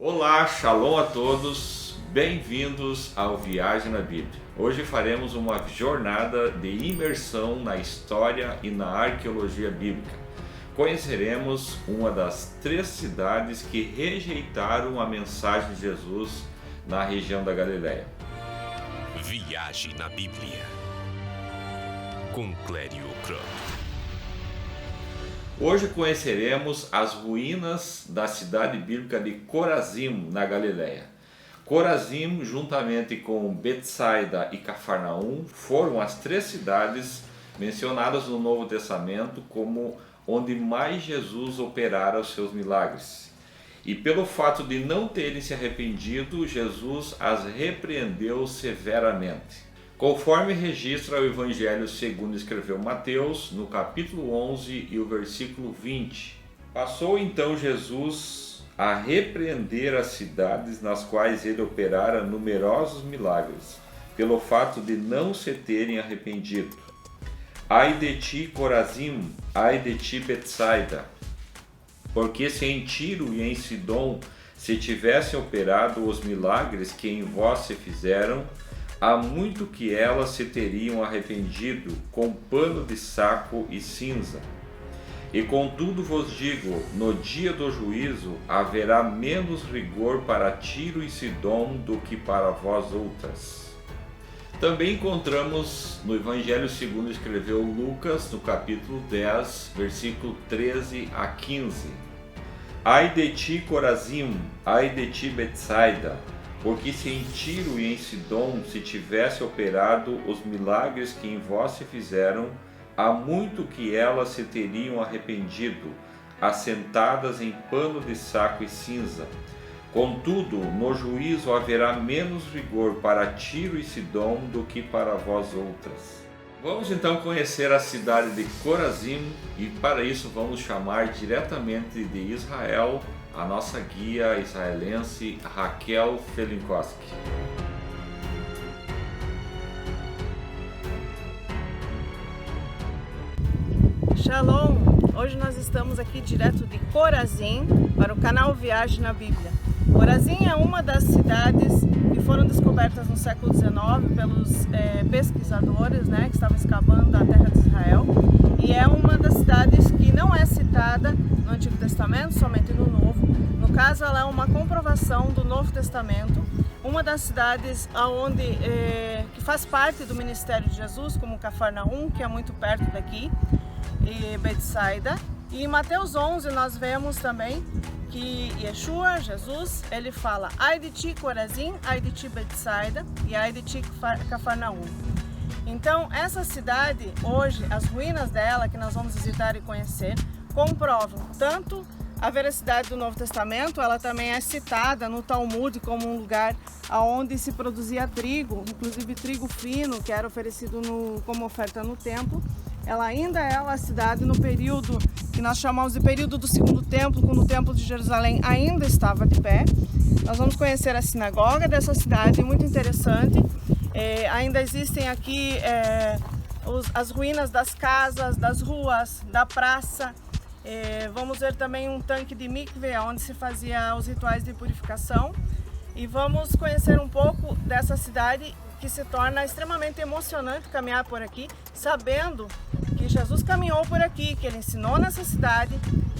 Olá, shalom a todos, bem-vindos ao Viagem na Bíblia. Hoje faremos uma jornada de imersão na história e na arqueologia bíblica. Conheceremos uma das 3 cidades que rejeitaram a mensagem de Jesus na região da Galileia. Viagem na Bíblia, com Clério Croc. Hoje conheceremos as ruínas da cidade bíblica de Corazim, na Galileia. Corazim, juntamente com Betsaida e Cafarnaum, foram as 3 cidades mencionadas no Novo Testamento como onde mais Jesus operara os seus milagres. E pelo fato de não terem se arrependido, Jesus as repreendeu severamente. Conforme registra o Evangelho segundo escreveu Mateus, no capítulo 11 e o versículo 20. Passou então Jesus a repreender as cidades nas quais ele operara numerosos milagres, pelo fato de não se terem arrependido. Ai de ti, Corazim, ai de ti, Betsaida, porque se em Tiro e em Sidom se tivessem operado os milagres que em vós se fizeram, há muito que elas se teriam arrependido com pano de saco e cinza. E contudo vos digo, no dia do juízo haverá menos rigor para Tiro e Sidom do que para vós outras. Também encontramos no Evangelho segundo escreveu Lucas, no capítulo 10, versículo 13 a 15. Ai de ti, Corazim, ai de ti, Betsaida, porque se em Tiro e em Sidom se tivesse operado os milagres que em vós se fizeram, há muito que elas se teriam arrependido, assentadas em pano de saco e cinza. Contudo, no juízo haverá menos rigor para Tiro e Sidom do que para vós outras. Vamos então conhecer a cidade de Corazim e para isso vamos chamar diretamente de Israel a nossa guia israelense Raquel Felinkoski. Shalom! Hoje nós estamos aqui direto de Corazim para o canal Viagem na Bíblia. Corazim é uma das cidades que foram descobertas no século XIX pelos pesquisadores, que estavam escavando a terra de Israel, e é uma das cidades que não é citada no Antigo Testamento, somente no Novo. No caso, ela é uma comprovação do Novo Testamento, uma das cidades que faz parte do ministério de Jesus, como Cafarnaum, que é muito perto daqui, e Betsaida. E em Mateus 11 nós vemos também que Yeshua, Jesus, ele fala: ai de ti, Corazim, ai de ti, Betsaida, e ai de ti, Cafarnaum. Então, essa cidade, hoje, as ruínas dela, que nós vamos visitar e conhecer, comprovam tanto a veracidade do Novo Testamento. Ela também é citada no Talmud como um lugar onde se produzia trigo, inclusive trigo fino, que era oferecido como oferta no templo. Ela ainda é uma cidade no período que nós chamamos de período do Segundo Templo, quando o Templo de Jerusalém ainda estava de pé. Nós vamos conhecer a sinagoga dessa cidade, muito interessante. Ainda existem aqui as ruínas das casas, das ruas, da praça. Vamos ver também um tanque de mikve, onde se fazia os rituais de purificação. E vamos conhecer um pouco dessa cidade, que se torna extremamente emocionante caminhar por aqui, sabendo que Jesus caminhou por aqui, que ele ensinou nessa cidade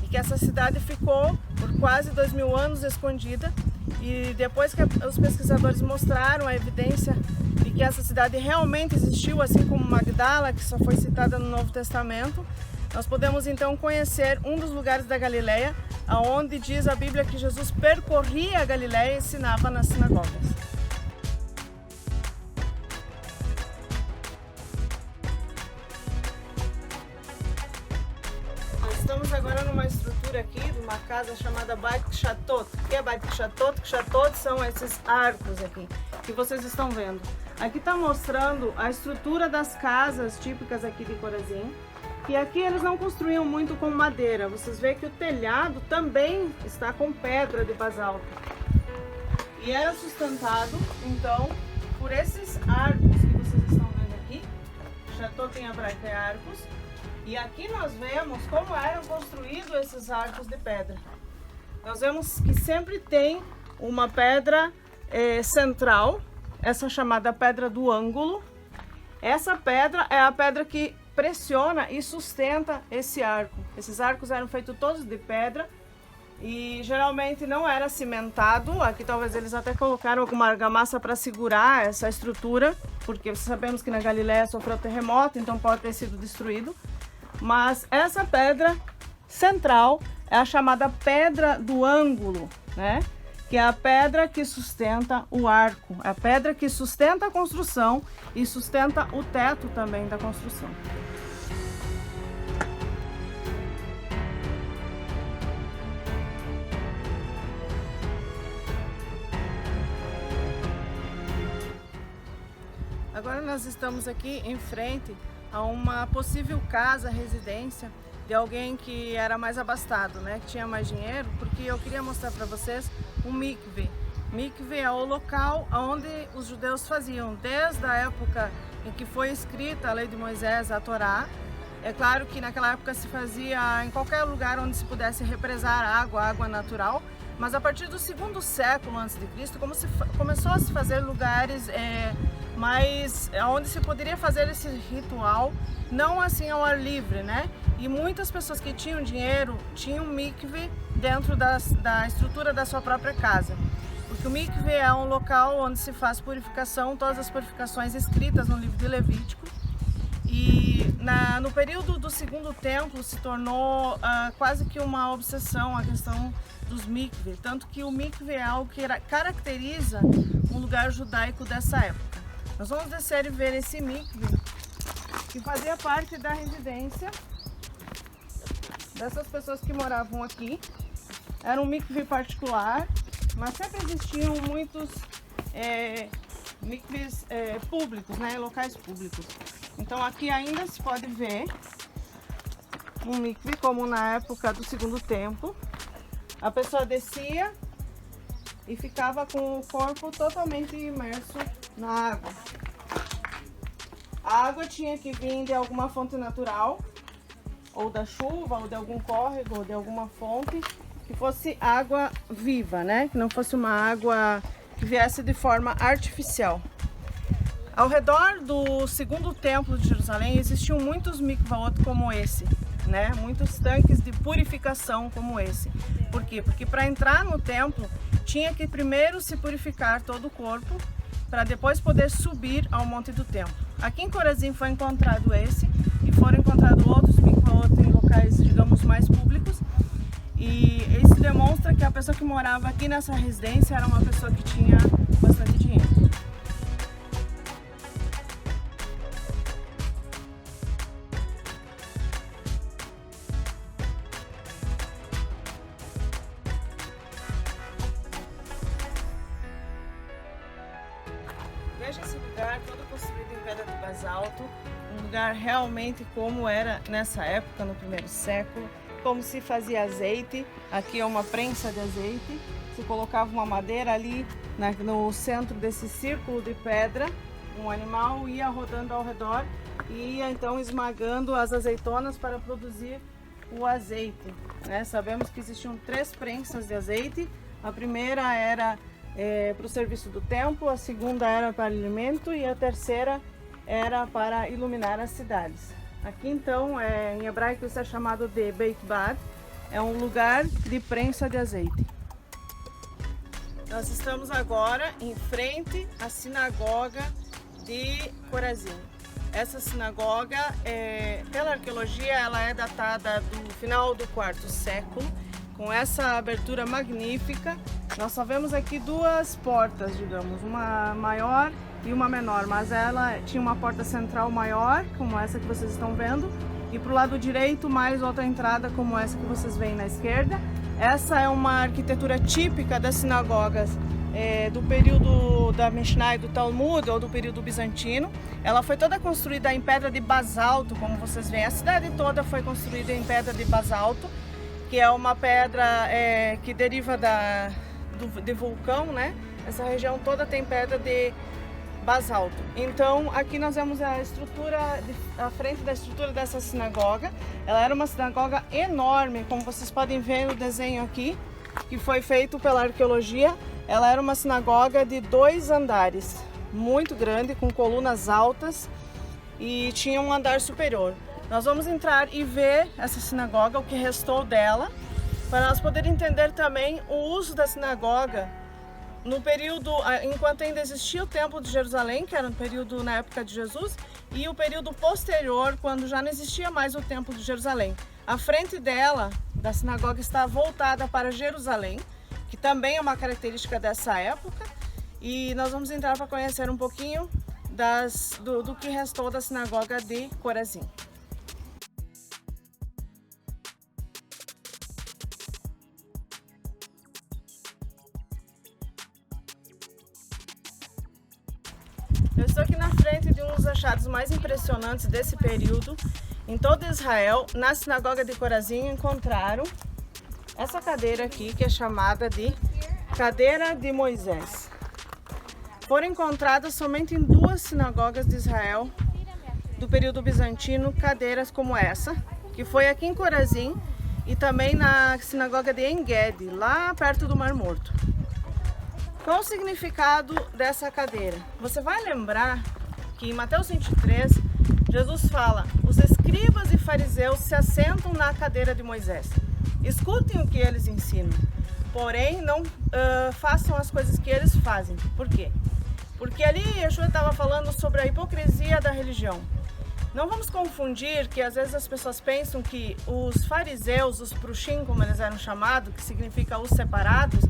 e que essa cidade ficou por quase 2000 anos escondida. E depois que os pesquisadores mostraram a evidência de que essa cidade realmente existiu, assim como Magdala, que só foi citada no Novo Testamento, nós podemos então conhecer um dos lugares da Galileia, onde diz a Bíblia que Jesus percorria a Galileia e ensinava nas sinagogas. Estamos agora numa estrutura aqui, de uma casa chamada Beit Kshatot. O que é Beit Kshatot? Kshatot são esses arcos aqui, que vocês estão vendo. Aqui está mostrando a estrutura das casas típicas aqui de Corazim. E aqui eles não construíam muito com madeira. Vocês veem que o telhado também está com pedra de basalto. E era sustentado, então, por esses arcos que vocês estão vendo aqui. Kshatot em hebraico é arcos. E aqui nós vemos como eram construídos esses arcos de pedra. Nós vemos que sempre tem uma pedra central, essa chamada pedra do ângulo. Essa pedra é a pedra que pressiona e sustenta esse arco. Esses arcos eram feitos todos de pedra e geralmente não era cimentado. Aqui talvez eles até colocaram alguma argamassa para segurar essa estrutura, porque sabemos que na Galileia sofreu terremoto, então pode ter sido destruído. Mas essa pedra central é a chamada pedra do ângulo, né? Que é a pedra que sustenta o arco, é a pedra que sustenta a construção e sustenta o teto também da construção. Agora nós estamos aqui em frente a uma possível casa, residência de alguém que era mais abastado, né? Que tinha mais dinheiro, porque eu queria mostrar para vocês um mikve. Mikve é o local onde os judeus faziam, desde a época em que foi escrita a lei de Moisés, a Torá. É claro que naquela época se fazia em qualquer lugar onde se pudesse represar água natural, mas a partir do 2º século a.C., começou a se fazer lugares mas onde se poderia fazer esse ritual, não assim ao ar livre, né? E muitas pessoas que tinham dinheiro tinham mikve dentro da estrutura da sua própria casa. Porque o mikve é um local onde se faz purificação, todas as purificações escritas no livro de Levítico. E no período do Segundo Templo se tornou quase que uma obsessão a questão dos mikve. Tanto que o mikve é algo que caracteriza um lugar judaico dessa época. Nós vamos descer e ver esse mikve, que fazia parte da residência dessas pessoas que moravam aqui. Era um mikve particular, mas sempre existiam muitos mikves públicos, né, locais públicos. Então aqui ainda se pode ver um mikve como na época do Segundo Templo. A pessoa descia e ficava com o corpo totalmente imerso na água. A água tinha que vir de alguma fonte natural, ou da chuva, ou de algum córrego, ou de alguma fonte, que fosse água viva, né? Que não fosse uma água que viesse de forma artificial. Ao redor do Segundo Templo de Jerusalém existiam muitos mikvaot como esse, né? Muitos tanques de purificação como esse. Por quê? Porque para entrar no templo tinha que primeiro se purificar todo o corpo para depois poder subir ao monte do templo. Aqui em Corazim foi encontrado esse e foram encontrados outros mikvaot em locais, digamos, mais públicos. E isso demonstra que a pessoa que morava aqui nessa residência era uma pessoa que tinha bastante dinheiro. Veja esse lugar todo construído em pedra de basalto, um lugar realmente como era nessa época, no 1º século, como se fazia azeite. Aqui é uma prensa de azeite, se colocava uma madeira ali no centro desse círculo de pedra, um animal ia rodando ao redor e ia então esmagando as azeitonas para produzir o azeite, né? Sabemos que existiam 3 prensas de azeite, a primeira era para o serviço do templo, a segunda era para alimento e a terceira era para iluminar as cidades. Aqui então, em hebraico isso é chamado de Beit Bad, é um lugar de prensa de azeite. Nós estamos agora em frente à sinagoga de Corazim. Essa sinagoga, pela arqueologia, ela é datada do final do 4º século, com essa abertura magnífica. Nós só vemos aqui 2 portas, digamos, uma maior e uma menor, mas ela tinha uma porta central maior, como essa que vocês estão vendo, e para o lado direito mais outra entrada como essa que vocês veem na esquerda. Essa é uma arquitetura típica das sinagogas do período da Mishnah e do Talmud, ou do período bizantino. Ela foi toda construída em pedra de basalto, como vocês veem. A cidade toda foi construída em pedra de basalto, que é uma pedra que deriva de vulcão, né? Essa região toda tem pedra de basalto. Então aqui nós vemos a estrutura, a frente da estrutura dessa sinagoga. Ela era uma sinagoga enorme, como vocês podem ver no desenho aqui, que foi feito pela arqueologia. ela era uma sinagoga de 2 andares, muito grande, com colunas altas, e tinha um andar superior. Nós vamos entrar e ver essa sinagoga, o que restou dela, para nós poder entender também o uso da sinagoga no período, enquanto ainda existia o Templo de Jerusalém, que era no período na época de Jesus, e o período posterior, quando já não existia mais o Templo de Jerusalém. A frente dela, da sinagoga, está voltada para Jerusalém, que também é uma característica dessa época, e nós vamos entrar para conhecer um pouquinho do que restou da sinagoga de Corazim. Eu estou aqui na frente de um dos achados mais impressionantes desse período. Em todo Israel, na sinagoga de Corazim, encontraram essa cadeira aqui, que é chamada de cadeira de Moisés. Foram encontradas somente em 2 sinagogas de Israel do período bizantino cadeiras como essa, que foi aqui em Corazim e também na sinagoga de En-Gedi, lá perto do Mar Morto. Qual o significado dessa cadeira? Você vai lembrar que em Mateus 23, Jesus fala: os escribas e fariseus se assentam na cadeira de Moisés. Escutem o que eles ensinam, porém não façam as coisas que eles fazem. Por quê? Porque ali Yeshua estava falando sobre a hipocrisia da religião. Não vamos confundir que às vezes as pessoas pensam que os fariseus, os prushim, como eles eram chamados, que significa os separados,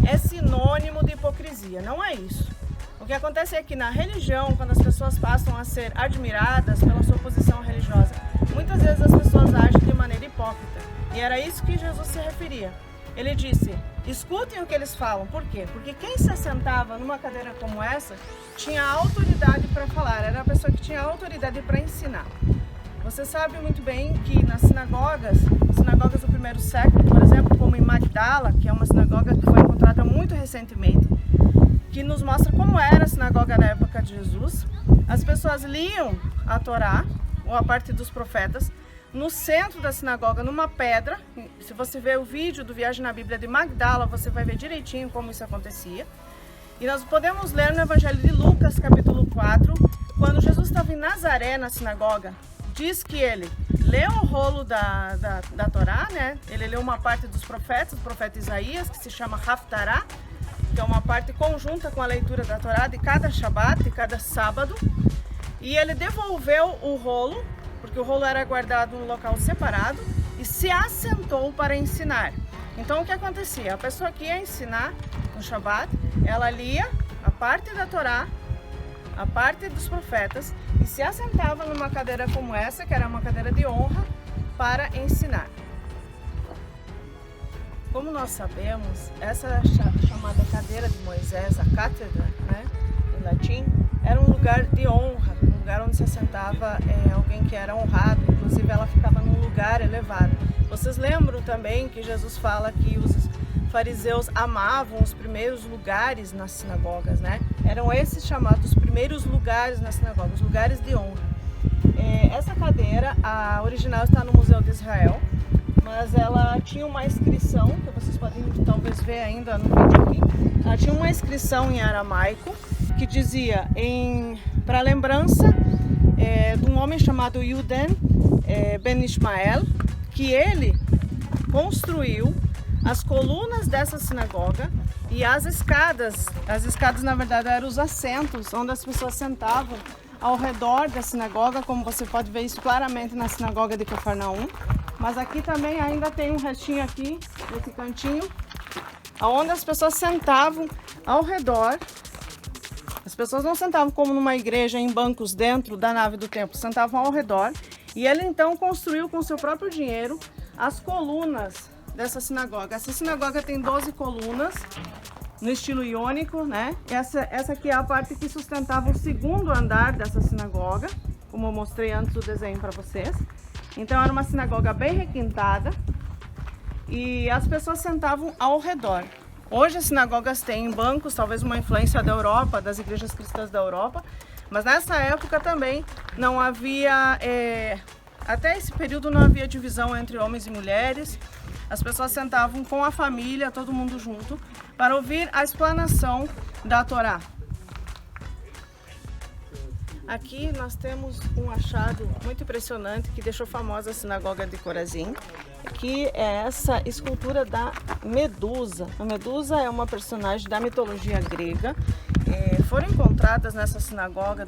é sinônimo de hipocrisia. Não é isso. O que acontece é que na religião, quando as pessoas passam a ser admiradas pela sua posição religiosa, muitas vezes as pessoas agem de maneira hipócrita. E era isso que Jesus se referia. Ele disse: escutem o que eles falam. Por quê? Porque quem se assentava numa cadeira como essa tinha autoridade para falar, era a pessoa que tinha autoridade para ensinar. Você sabe muito bem que nas sinagogas do primeiro século, por exemplo, como em Magdala, que é uma sinagoga que foi encontrada muito recentemente, que nos mostra como era a sinagoga na época de Jesus, as pessoas liam a Torá, ou a parte dos profetas, no centro da sinagoga, numa pedra. Se você ver o vídeo do Viagem na Bíblia de Magdala, você vai ver direitinho como isso acontecia. E nós podemos ler no Evangelho de Lucas, capítulo 4, quando Jesus estava em Nazaré, na sinagoga, diz que ele leu o rolo da Torá, né? Ele leu uma parte dos profetas, do profeta Isaías, que se chama Haftará, que é uma parte conjunta com a leitura da Torá de cada Shabat, de cada sábado. E ele devolveu o rolo, porque o rolo era guardado num local separado, e se assentou para ensinar. Então o que acontecia? A pessoa que ia ensinar no Shabat, ela lia a parte da Torá, a parte dos profetas, e se assentava numa cadeira como essa, que era uma cadeira de honra, para ensinar. Como nós sabemos, essa chamada cadeira de Moisés, a cátedra, né, em latim, era um lugar de honra, um lugar onde se assentava alguém que era honrado, inclusive ela ficava num lugar elevado. Vocês lembram também que Jesus fala que os fariseus amavam os primeiros lugares nas sinagogas, né? Eram esses chamados primeiros lugares nas sinagogas, os lugares de honra. Essa cadeira, a original está no Museu de Israel, mas ela tinha uma inscrição, que vocês podem talvez ver ainda no vídeo aqui. Ela tinha uma inscrição em aramaico que dizia, para lembrança de um homem chamado Yuden Ben Ishmael, que ele construiu as colunas dessa sinagoga e as escadas na verdade eram os assentos onde as pessoas sentavam ao redor da sinagoga, como você pode ver isso claramente na sinagoga de Cafarnaum. Mas aqui também ainda tem um restinho aqui, nesse cantinho, onde as pessoas sentavam ao redor. As pessoas não sentavam como numa igreja em bancos dentro da nave do templo, sentavam ao redor. E ele então construiu com seu próprio dinheiro as colunas dessa sinagoga. Essa sinagoga tem 12 colunas no estilo iônico, né? Essa aqui é a parte que sustentava o segundo andar dessa sinagoga, como eu mostrei antes do desenho para vocês. Então era uma sinagoga bem requintada e as pessoas sentavam ao redor. Hoje as sinagogas têm bancos, talvez uma influência da Europa, das igrejas cristãs da Europa, mas nessa época também não havia, até esse período não havia divisão entre homens e mulheres. as pessoas sentavam com a família, todo mundo junto, para ouvir a explanação da Torá. Aqui nós temos um achado muito impressionante que deixou famosa a sinagoga de Corazim, que é essa escultura da Medusa. A Medusa é uma personagem da mitologia grega. Foram encontradas nessa sinagoga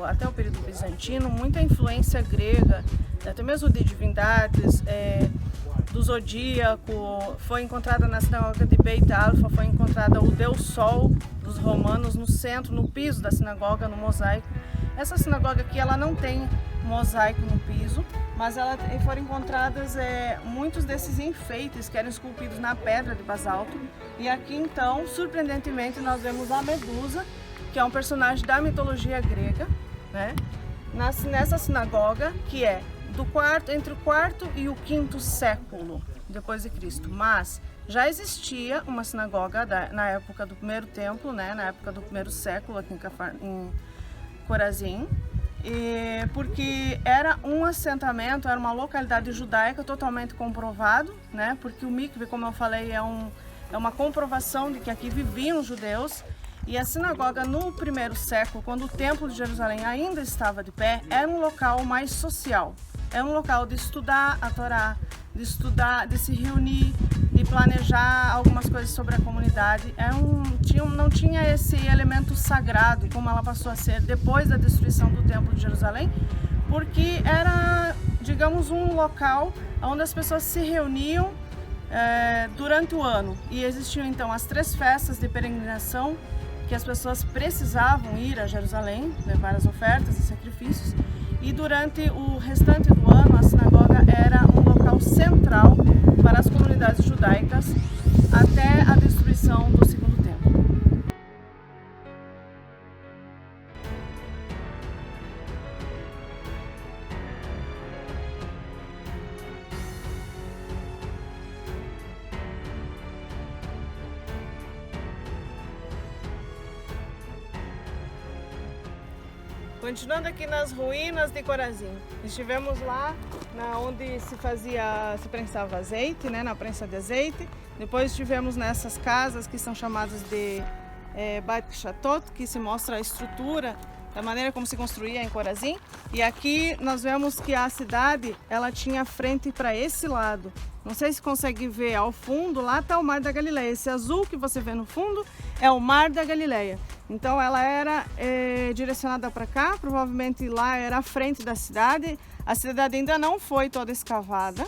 até o período bizantino muita influência grega, até mesmo de divindades, do zodíaco. Foi encontrada na sinagoga de Beit Alfa, foi encontrada o Deus Sol dos romanos no centro, no piso da sinagoga, no mosaico. Essa sinagoga aqui ela não tem mosaico no piso, mas foram encontradas muitos desses enfeites que eram esculpidos na pedra de basalto. E aqui então, surpreendentemente, nós vemos a Medusa, que é um personagem da mitologia grega, né? Nessa sinagoga, que é entre o quarto e o quinto século depois de Cristo. Mas já existia uma sinagoga na época do primeiro templo, né? Na época do primeiro século aqui em Corazim, porque era um assentamento, era uma localidade judaica totalmente comprovado, né? Porque o mikve, como eu falei, é uma comprovação de que aqui viviam os judeus. E a sinagoga no primeiro século, quando o templo de Jerusalém ainda estava de pé, era um local mais social, era um local de estudar a Torá, de se reunir, de planejar algumas coisas sobre a comunidade. Não tinha esse elemento sagrado como ela passou a ser depois da destruição do Templo de Jerusalém, porque era, digamos, um local onde as pessoas se reuniam durante o ano. E existiam então as 3 festas de peregrinação que as pessoas precisavam ir a Jerusalém, levar as ofertas e sacrifícios. E durante o restante do ano, a sinagoga era um local central para as comunidades judaicas até a destruição do Segundo Templo. Continuando aqui nas ruínas de Corazim, estivemos lá onde se prensava azeite, né, na prensa de azeite. Depois estivemos nessas casas que são chamadas de Beit Chatot, que se mostra a estrutura da maneira como se construía em Corazim. E aqui nós vemos que a cidade ela tinha frente para esse lado. Não sei se consegue ver ao fundo, lá está o Mar da Galileia. Esse azul que você vê no fundo é o Mar da Galileia. Então ela era direcionada para cá, provavelmente lá era a frente da cidade. A cidade ainda não foi toda escavada,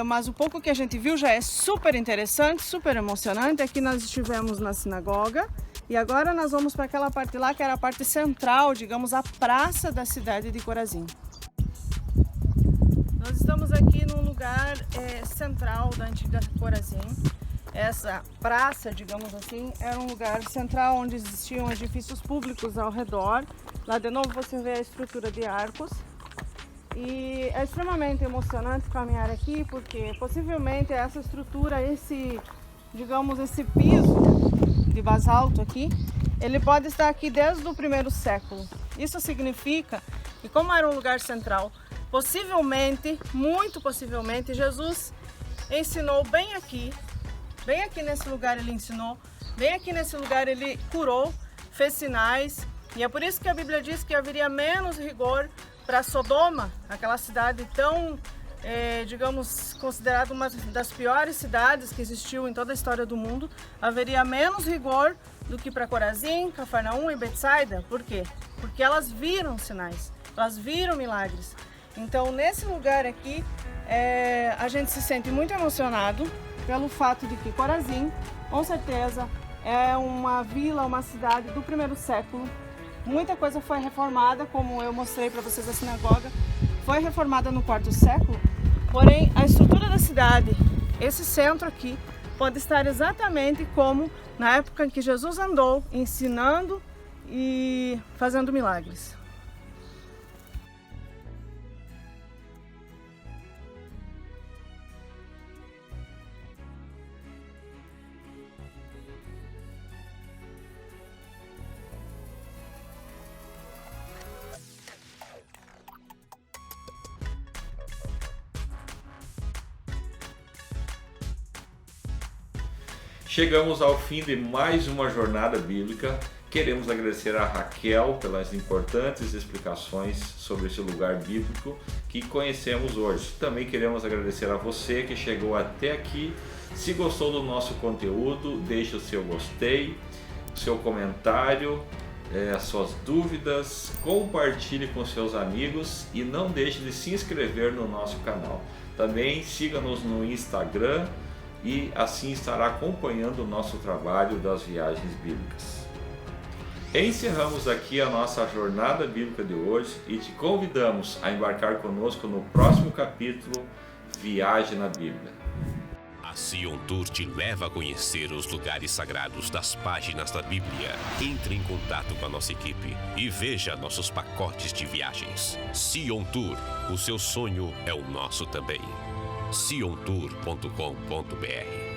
mas o pouco que a gente viu já é super interessante, super emocionante. Aqui nós estivemos na sinagoga e agora nós vamos para aquela parte lá que era a parte central, digamos, a praça da cidade de Corazim. Nós estamos aqui num lugar central da antiga Corazim. Essa praça, digamos assim, era um lugar central onde existiam edifícios públicos ao redor. Lá de novo você vê a estrutura de arcos. E é extremamente emocionante caminhar aqui, porque possivelmente essa estrutura, esse piso de basalto aqui, ele pode estar aqui desde o primeiro século. Isso significa que, como era um lugar central, possivelmente, muito possivelmente, Jesus ensinou bem aqui nesse lugar ele ensinou, bem aqui nesse lugar ele curou, fez sinais. E é por isso que a Bíblia diz que haveria menos rigor para Sodoma, aquela cidade tão, digamos, considerada uma das piores cidades que existiu em toda a história do mundo. Haveria menos rigor do que para Corazim, Cafarnaum e Betsaida. Por quê? Porque elas viram sinais, elas viram milagres. Então, nesse lugar aqui, a gente se sente muito emocionado pelo fato de que Corazim, com certeza, é uma vila, uma cidade do primeiro século. Muita coisa foi reformada, como eu mostrei para vocês a sinagoga, foi reformada no quarto século, porém a estrutura da cidade, esse centro aqui, pode estar exatamente como na época em que Jesus andou ensinando e fazendo milagres. Chegamos ao fim de mais uma jornada bíblica. Queremos agradecer a Raquel pelas importantes explicações sobre esse lugar bíblico que conhecemos hoje. Também queremos agradecer a você que chegou até aqui. Se gostou do nosso conteúdo, deixe o seu gostei, o seu comentário, as suas dúvidas, compartilhe com seus amigos e não deixe de se inscrever no nosso canal. Também siga-nos no Instagram e assim estará acompanhando o nosso trabalho das viagens bíblicas. Encerramos aqui a nossa jornada bíblica de hoje e te convidamos a embarcar conosco no próximo capítulo, Viagem na Bíblia. A Sion Tour te leva a conhecer os lugares sagrados das páginas da Bíblia. Entre em contato com a nossa equipe e veja nossos pacotes de viagens. Sion Tour, o seu sonho é o nosso também. siontour.com.br